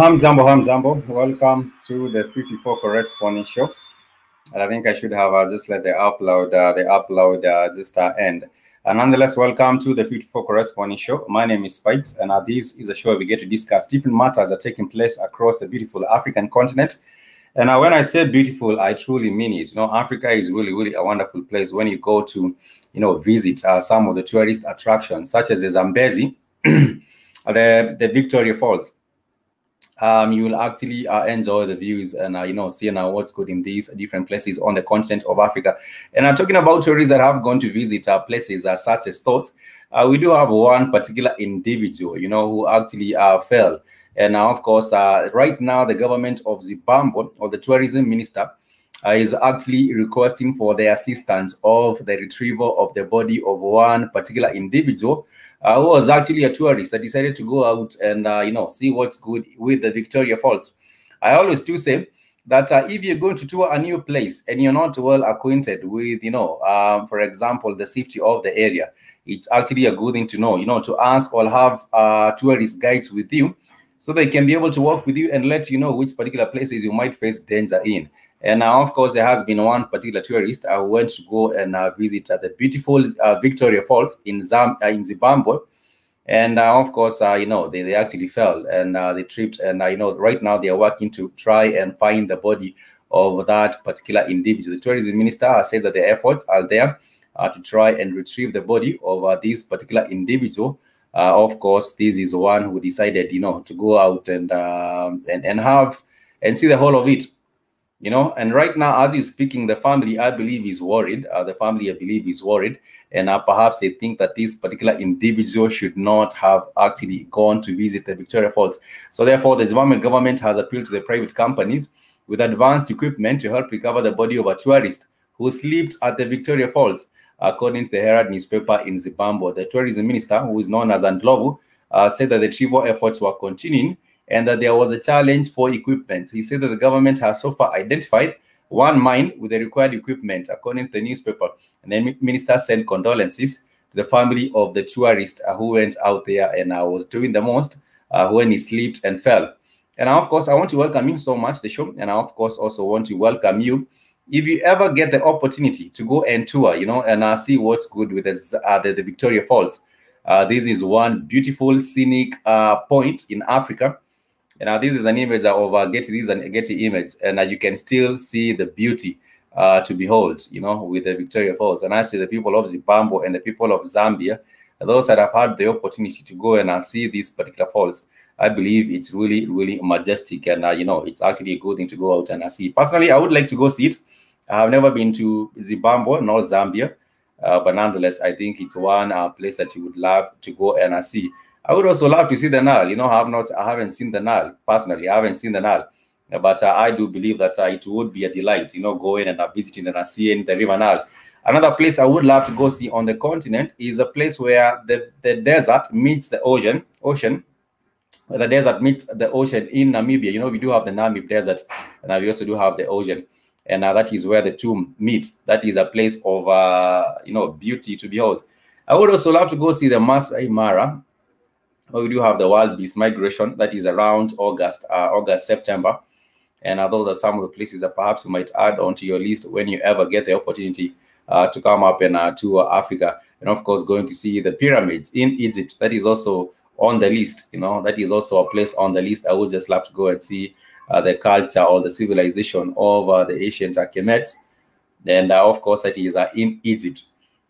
Hamzambo. Welcome to the 54 Corresponding Show. And I think I should have just let the upload just end. And nonetheless, welcome to the 54 Corresponding Show. My name is Spikes, and this is a show where we get to discuss different matters that are taking place across the beautiful African continent. And when I say beautiful, I truly mean it. You know, Africa is really, really a wonderful place when you go to, visit some of the tourist attractions, such as the Zambezi, the Victoria Falls. You will actually enjoy the views and see what's good in these different places on the continent of Africa. And I'm talking about tourists that have gone to visit places such as those. We do have one particular individual, who actually fell. And now, of course, right now, the government of Zimbabwe, or the tourism minister, is actually requesting for the assistance of the retrieval of the body of one particular individual who was actually a tourist that decided to go out and, see what's good with the Victoria Falls. I always do say that if you're going to tour a new place and you're not well acquainted with, for example, the safety of the area, it's actually a good thing to know, to ask or have tourist guides with you so they can be able to walk with you and let you know which particular places you might face danger in. And of course, there has been one particular tourist who went to go and visit the beautiful Victoria Falls in Zimbabwe. And of course, they actually fell and they tripped. And right now they are working to try and find the body of that particular individual. The tourism minister has said that the efforts are there to try and retrieve the body of this particular individual. Of course, this is one who decided, to go out and see the whole of it. And right now, as you're speaking, the family, I believe, is worried. Is worried. And perhaps they think that this particular individual should not have actually gone to visit the Victoria Falls. So therefore, the Zimbabwean government has appealed to the private companies with advanced equipment to help recover the body of a tourist who slept at the Victoria Falls, according to the Herald newspaper in Zimbabwe. The tourism minister, who is known as Ndlovu, said that the retrieval efforts were continuing and that there was a challenge for equipment. He said that the government has so far identified one mine with the required equipment, according to the newspaper. And the minister sent condolences to the family of the tourist who went out there and was doing the most when he slipped and fell. And of course, I want to welcome you so much, the show. And I, of course, also want to welcome you. If you ever get the opportunity to go and tour, and see what's good with the Victoria Falls, this is one beautiful scenic point in Africa. And this is an image of Getty image, and you can still see the beauty to behold, with the Victoria Falls. And I see the people of Zimbabwe and the people of Zambia, those that have had the opportunity to go and see these particular falls, I believe it's really, really majestic, and it's actually a good thing to go out and see. Personally, I would like to go see it. I have never been to Zimbabwe nor Zambia, but nonetheless, I think it's one place that you would love to go and see. I would also love to see the Nile. I haven't seen the Nile personally. I haven't seen the Nile, but I do believe that it would be a delight, going and visiting and seeing the River Nile. Another place I would love to go see on the continent is a place where the desert meets the ocean. The desert meets the ocean in Namibia. We do have the Namib Desert, and we also do have the ocean, and that is where the two meet. That is a place of beauty to behold. I would also love to go see the Masai Mara. We do have the wild beast migration. That is around August, September, and those are some of the places that perhaps you might add onto your list when you ever get the opportunity to come up and tour Africa. And of course, going to see the pyramids in Egypt. That is also on the list. That is also a place on the list. I would just love to go and see the culture or the civilization of the ancient Kemets. And of course, that is in Egypt.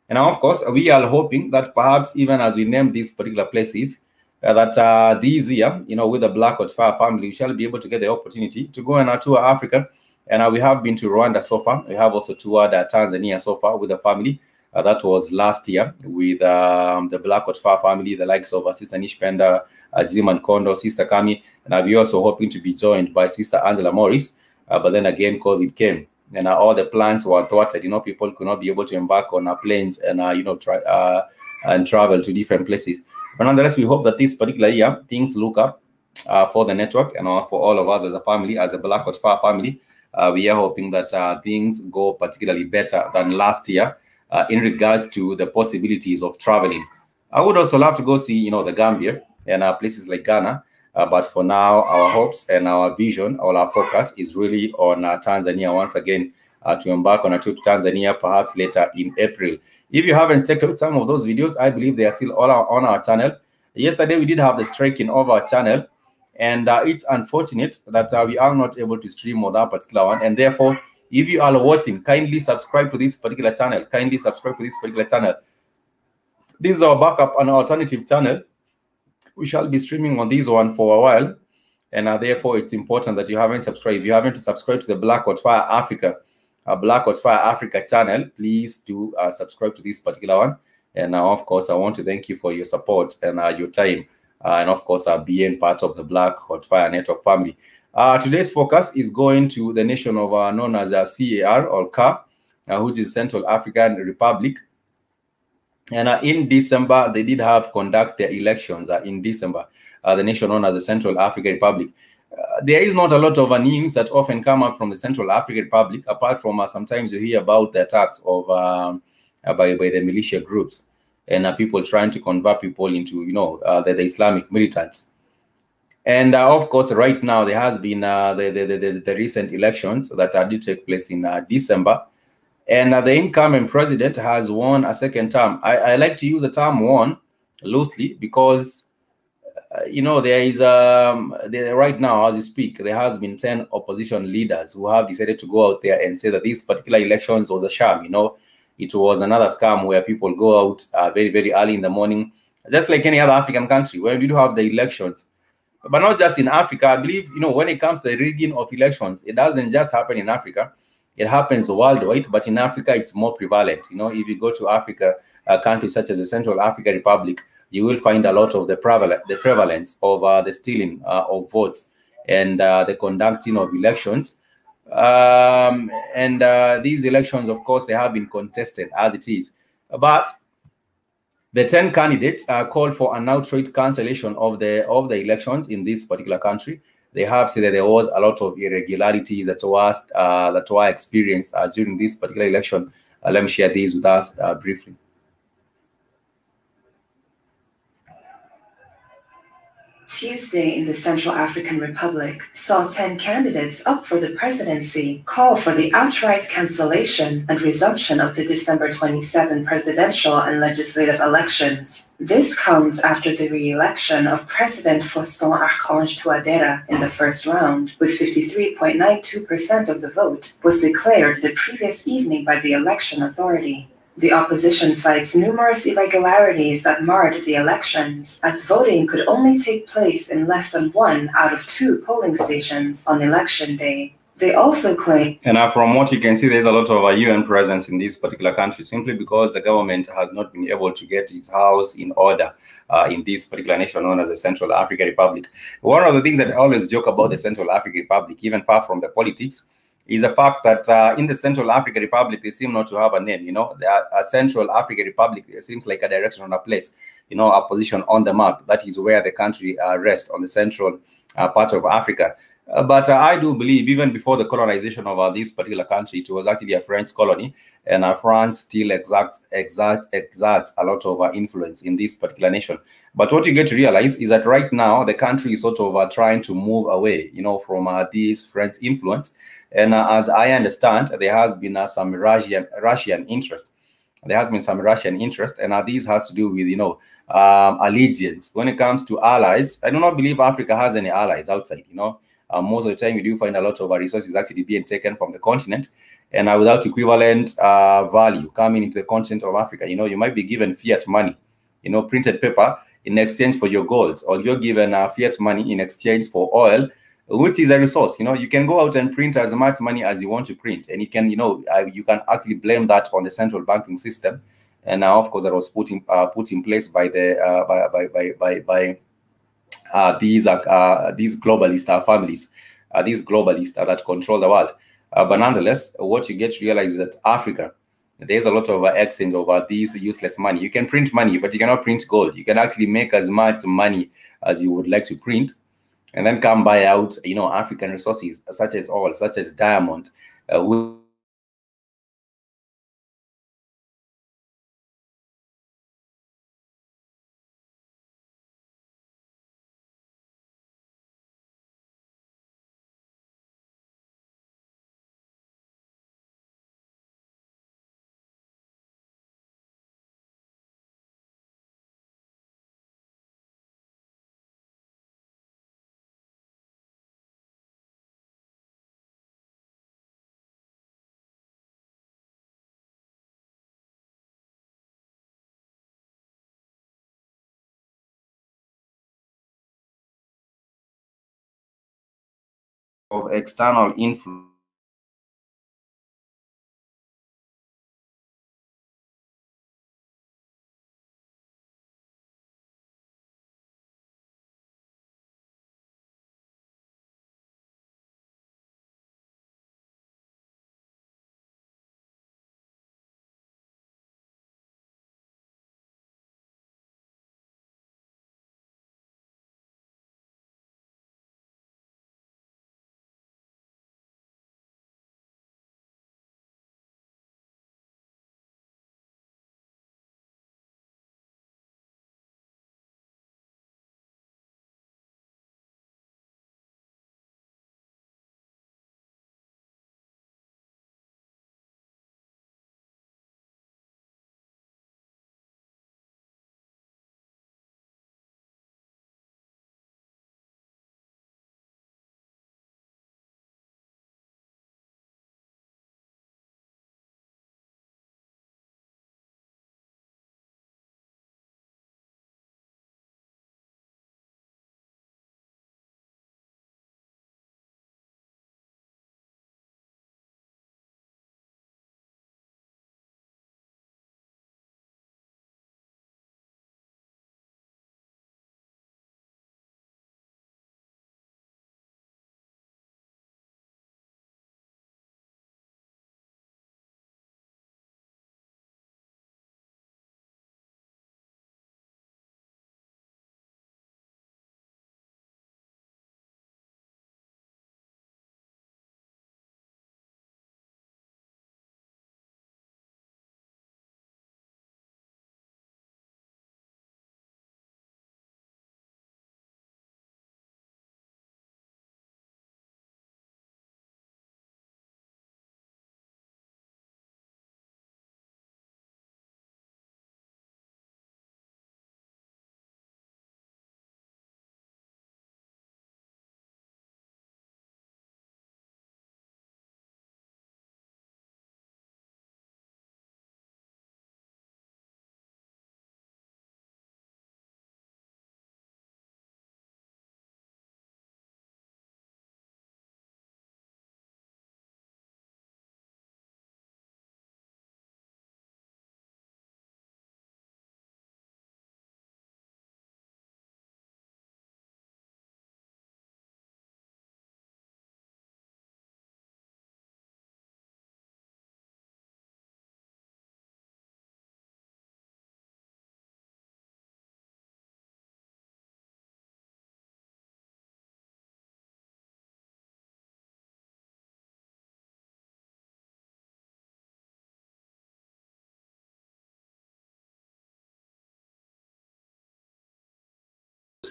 And of course, we are hoping that perhaps even as we name these particular places, that this year, with the Black Hot Fire family, we shall be able to get the opportunity to go and tour Africa. And we have been to Rwanda so far. We have also toured Tanzania so far with the family. That was last year with the Black Hot Fire family, the likes of Sister Nishpenda, Ziman Kondo, Sister Kami, and we're also hoping to be joined by Sister Angela Morris. But then again, COVID came, and all the plans were thwarted. People could not be able to embark on planes and and travel to different places. But nonetheless, we hope that this particular year things look up for the network and for all of us as a family, as a Black Hot Fire family. We are hoping that things go particularly better than last year. In regards to the possibilities of traveling. I would also love to go see, the Gambia and places like Ghana. But for now, our hopes and our vision, all our focus is really on Tanzania once again, to embark on a trip to Tanzania, perhaps later in April. If you haven't checked out some of those videos, I believe they are still all on our channel. Yesterday, we did have the striking of our channel, and it's unfortunate that we are not able to stream on that particular one, and therefore, if you are watching, kindly subscribe to this particular channel. Kindly subscribe to this particular channel. This is our backup and alternative channel. We shall be streaming on this one for a while, and therefore it's important that you haven't subscribed. If you haven't subscribed to the Black Hot Fire Africa, Black Hot Fire Africa channel, please do subscribe to this particular one. And of course, I want to thank you for your support and your time, and of course, being part of the Black Hot Fire Network family. Today's focus is going to the nation of known as CAR or CAR, which is Central African Republic. And in December, they did conduct their elections in December, the nation known as the Central African Republic. There is not a lot of news that often come up from the Central African Republic, apart from sometimes you hear about the attacks of by the militia groups and people trying to convert people into, the Islamic militants. And of course, right now there has been the recent elections that did take place in December, and the incoming president has won a second term. I like to use the term "won" loosely because there is right now, as you speak, there has been 10 opposition leaders who have decided to go out there and say that these particular elections was a sham. It was another scam where people go out very, very early in the morning, just like any other African country where we do have the elections. But not just in Africa. I believe, when it comes to the rigging of elections, it doesn't just happen in Africa. It happens worldwide, but in Africa, it's more prevalent. If you go to Africa, countries such as the Central African Republic, you will find a lot of the prevalence of the stealing of votes and the conducting of elections. These elections, of course, they have been contested as it is. But the 10 candidates called for an outright cancellation of the elections in this particular country. They have said that there was a lot of irregularities that were experienced during this particular election. Let me share these with us briefly. Tuesday in the Central African Republic saw 10 candidates up for the presidency call for the outright cancellation and resumption of the December 27 presidential and legislative elections. This comes after the re-election of President Faustin Archange Touadéra in the first round, with 53.92% of the vote, was declared the previous evening by the election authority. The opposition cites numerous irregularities that marred the elections, as voting could only take place in less than 1 out of 2 polling stations on election day. They also claim... And from what you can see, there's a lot of UN presence in this particular country, simply because the government has not been able to get its house in order in this particular nation known as the Central African Republic. One of the things that I always joke about the Central African Republic, even far from the politics, is the fact that in the Central African Republic, they seem not to have a name. You know, the Central African Republic seems like a direction on a place, you know, a position on the map. That is where the country rests, on the central part of Africa. But I do believe even before the colonization of this particular country, it was actually a French colony, and France still exerts a lot of influence in this particular nation. But what you get to realize is that right now the country is sort of trying to move away, you know, from this French influence. And as I understand, there has been some Russian interest. There has been some Russian interest, and this has to do with, you know, allegiance. When it comes to allies, I do not believe Africa has any allies outside, you know. Most of the time, we do find a lot of resources actually being taken from the continent, and without equivalent value coming into the continent of Africa. You know, you might be given fiat money, you know, printed paper in exchange for your gold, or you're given fiat money in exchange for oil, which is a resource. You know, you can go out and print as much money as you want to print, and you can, you know, you can actually blame that on the central banking system. And now, of course, that was put in place by the these globalist families, these globalists that control the world. But nonetheless, what you get to realize is that Africa, there's a lot of exchange over these useless money. You can print money, but you cannot print gold. You can actually make as much money as you would like to print, and then come buy out, you know, African resources such as oil, such as diamond, of external influence.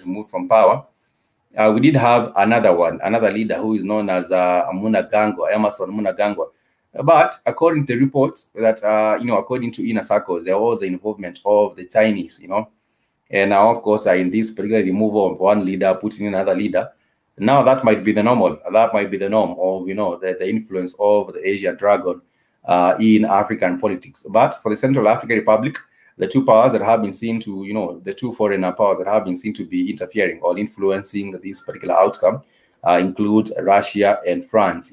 removed from power, we did have another leader who is known as Emerson Mnangagwa. But according to the reports that, according to inner circles, there was the involvement of the Chinese, and now, of course, in this particular removal of one leader, putting in another leader, now that might be the normal. That might be the norm of, the influence of the Asian dragon in African politics. But for the Central African Republic, the two powers that have been seen to, the two foreign powers that have been seen to be interfering or influencing this particular outcome include Russia and France.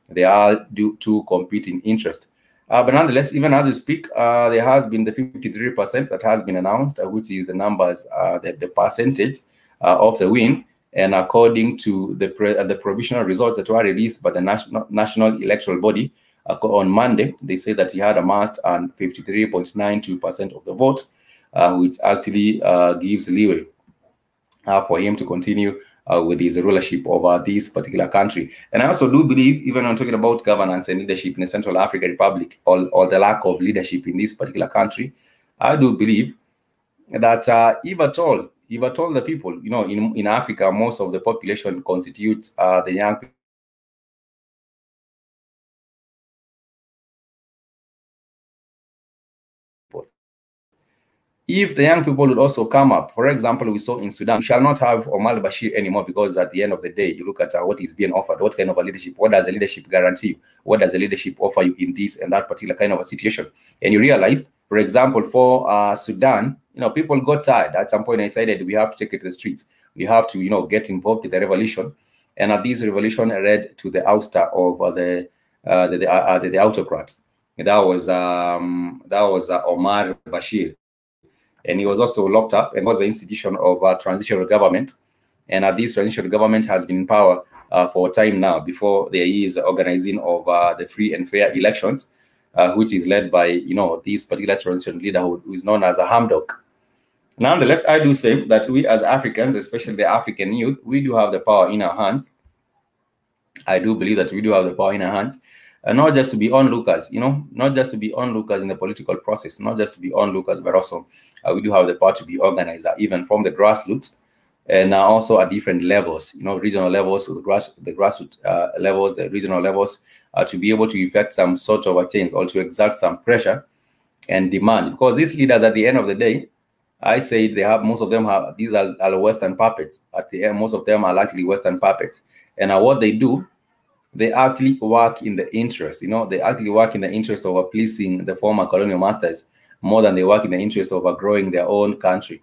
They all do two competing interests. But nonetheless, even as we speak, there has been the 53% that has been announced, which is the numbers, the percentage of the win. And according to the provisional results that were released by the national electoral body on Monday, they say that he had amassed 53.92% of the vote, which actually gives leeway for him to continue with his rulership over this particular country. And I also do believe, even when talking about governance and leadership in the Central African Republic, or the lack of leadership in this particular country, I do believe that if at all the people, in Africa, most of the population constitutes the young people. If the young people would also come up, for example, we saw in Sudan, we shall not have Omar Bashir anymore, because at the end of the day, you look at what is being offered, what kind of a leadership, what does the leadership guarantee you? What does the leadership offer you in this and that particular kind of a situation? And you realize, for example, for Sudan, people got tired. At some point, they decided we have to take it to the streets. We have to, get involved in the revolution. And this revolution led to the ouster of the autocrat. That was Omar Bashir. And he was also locked up and was the institution of a transitional government. And this transitional government has been in power for a time now, before there is organizing of the free and fair elections, which is led by, this particular transition leader who is known as a Hamdok. Nonetheless, I do say that we as Africans, especially the African youth, we do have the power in our hands. I do believe that we do have the power in our hands. And not just to be onlookers, not just to be onlookers in the political process, not just to be onlookers, but also we do have the power to be organized, even from the grassroots, and also at different levels, regional levels, the grassroots levels, the regional levels, to be able to effect some sort of a change, or to exert some pressure and demand. Because these leaders, at the end of the day, I say most of them have, these are Western puppets. At the end, most of them are largely Western puppets. And what they do, they actually work in the interest, they actually work in the interest of pleasing the former colonial masters more than they work in the interest of growing their own country.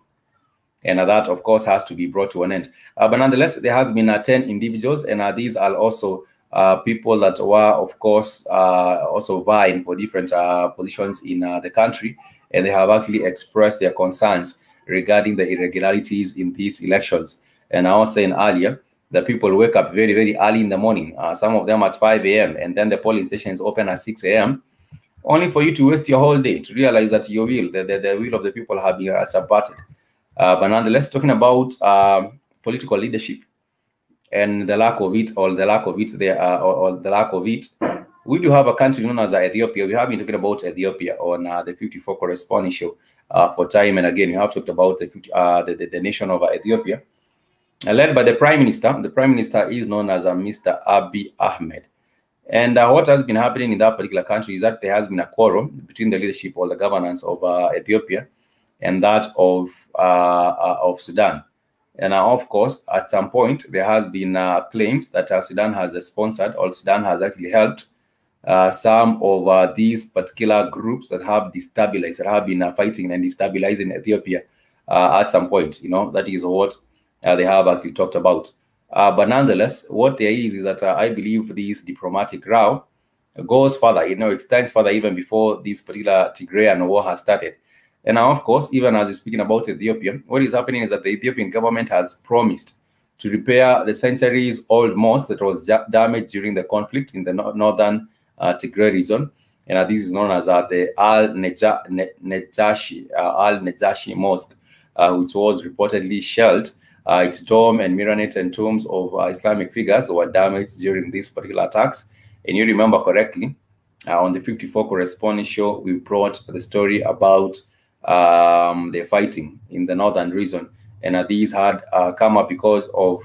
And that, of course, has to be brought to an end. But nonetheless, there has been 10 individuals, and these are also people that were, of course, also vying for different positions in the country. And they have actually expressed their concerns regarding the irregularities in these elections. And I was saying earlier, the people wake up very, very early in the morning, some of them at 5 a.m., and then the polling stations open at 6 a.m., only for you to waste your whole day to realize that your will, the will of the people, have been subverted. But nonetheless, talking about political leadership and the lack of it, or the lack of it, we do have a country known as Ethiopia. We have been talking about Ethiopia on the 54 corresponding show for time and again. We have talked about the nation of Ethiopia, led by the Prime Minister. The Prime Minister is known as Mr. Abiy Ahmed. And what has been happening in that particular country is that there has been a quarrel between the leadership or the governance of Ethiopia and that of Sudan. And of course, at some point, there has been claims that Sudan has sponsored, or Sudan has actually helped some of these particular groups that have destabilized, that have been fighting and destabilizing Ethiopia at some point. That is what they have actually talked about. But nonetheless, what there is that I believe this diplomatic row goes further, extends further even before this particular Tigrayan war has started. And now, of course, even as you're speaking about Ethiopia, what is happening is that the Ethiopian government has promised to repair the centuries-old mosque that was damaged during the conflict in the northern Tigray region. And this is known as the Al-Najashi Mosque, which was reportedly shelled. Its dome and minaret and tombs of Islamic figures were damaged during these particular attacks. And you remember correctly, on the 54 corresponding show, we brought the story about the fighting in the northern region. And these had come up because of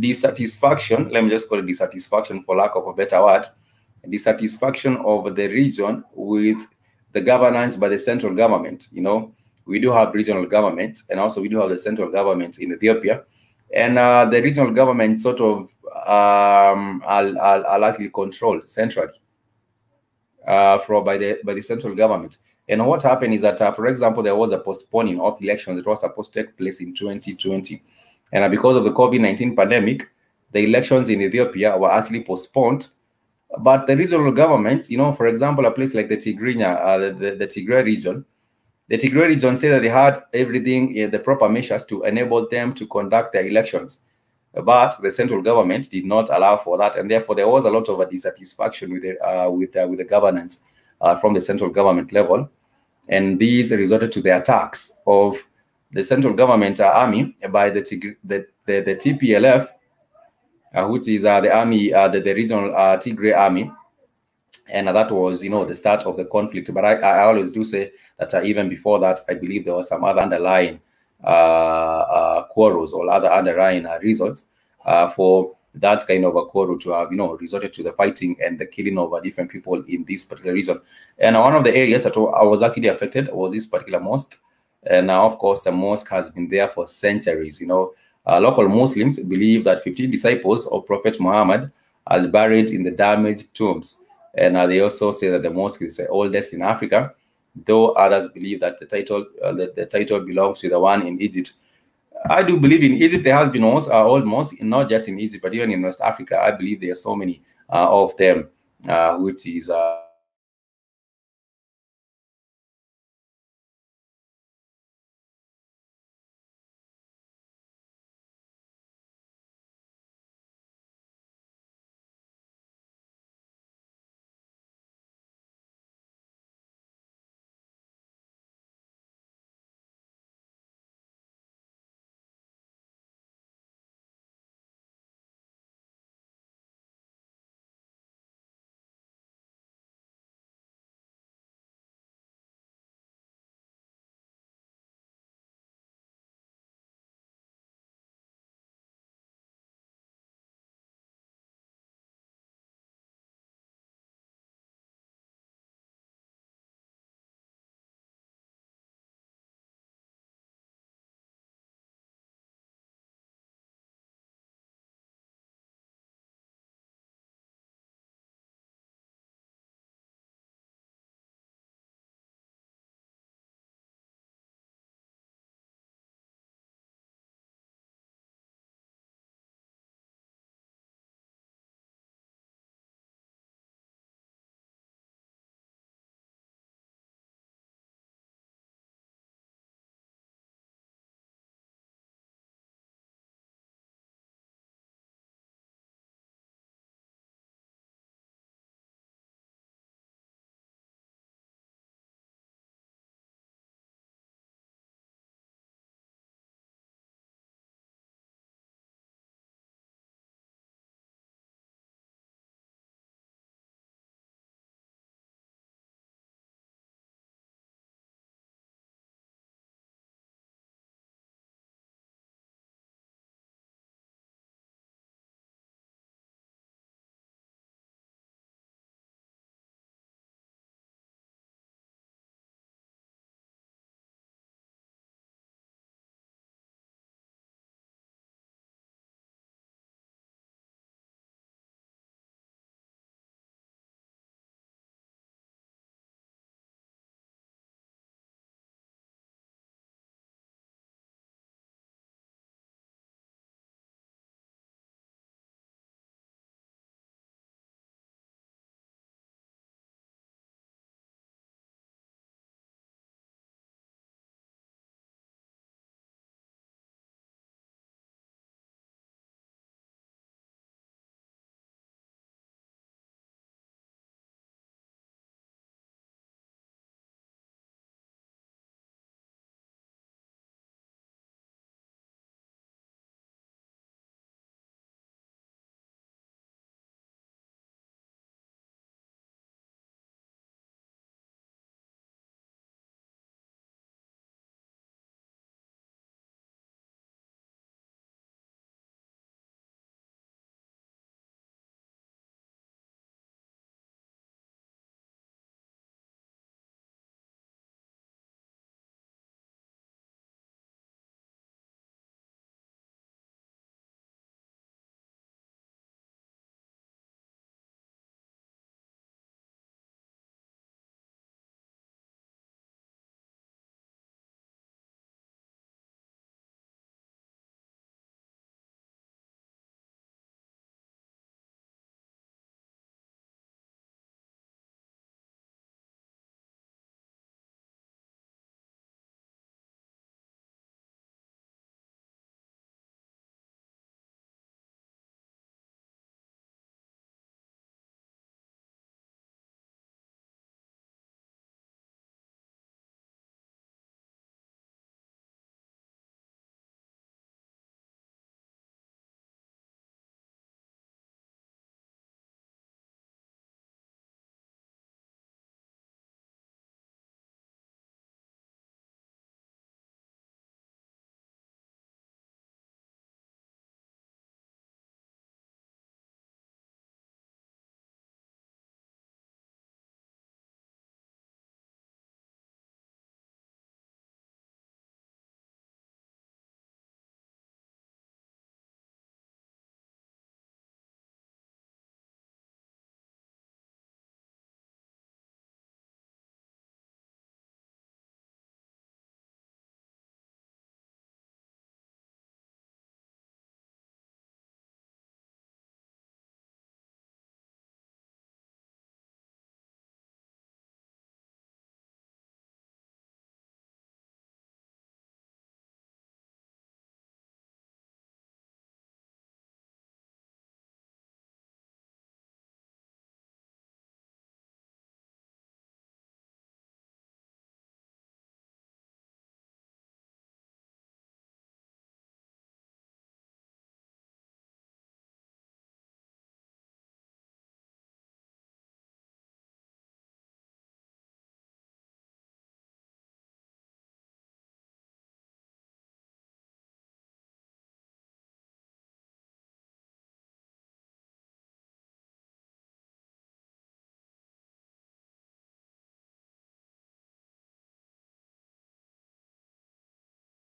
dissatisfaction. Let me just call it dissatisfaction for lack of a better word. Dissatisfaction of the region with the governance by the central government. You know, we do have regional governments, and also we do have the central government in Ethiopia. And the regional government sort of are largely controlled centrally by the central government. And what happened is that, for example, there was a postponing of elections that was supposed to take place in 2020. And because of the COVID-19 pandemic, the elections in Ethiopia were actually postponed. But the regional governments, you know, for example, a place like the Tigrinya, the Tigray region, said that they had everything, the proper measures to enable them to conduct their elections. But the central government did not allow for that, and therefore there was a lot of dissatisfaction with the governance from the central government level, and these resulted to the attacks of the central government army by the TPLF, which is the army, the regional Tigray army, and that was, you know, the start of the conflict. But I always do say that even before that, I believe there was some other underlying quarrels or other underlying reasons for that kind of a quarrel to have, you know, resorted to the fighting and the killing of different people in this particular region. And one of the areas that I was actually affected was this particular mosque. And now, of course, the mosque has been there for centuries. You know, local Muslims believe that 15 disciples of Prophet Muhammad are buried in the damaged tombs. And they also say that the mosque is the oldest in Africa, though others believe that the title belongs to the one in Egypt. I do believe in Egypt there has been old mosques, not just in Egypt, but even in West Africa. I believe there are so many of them, which is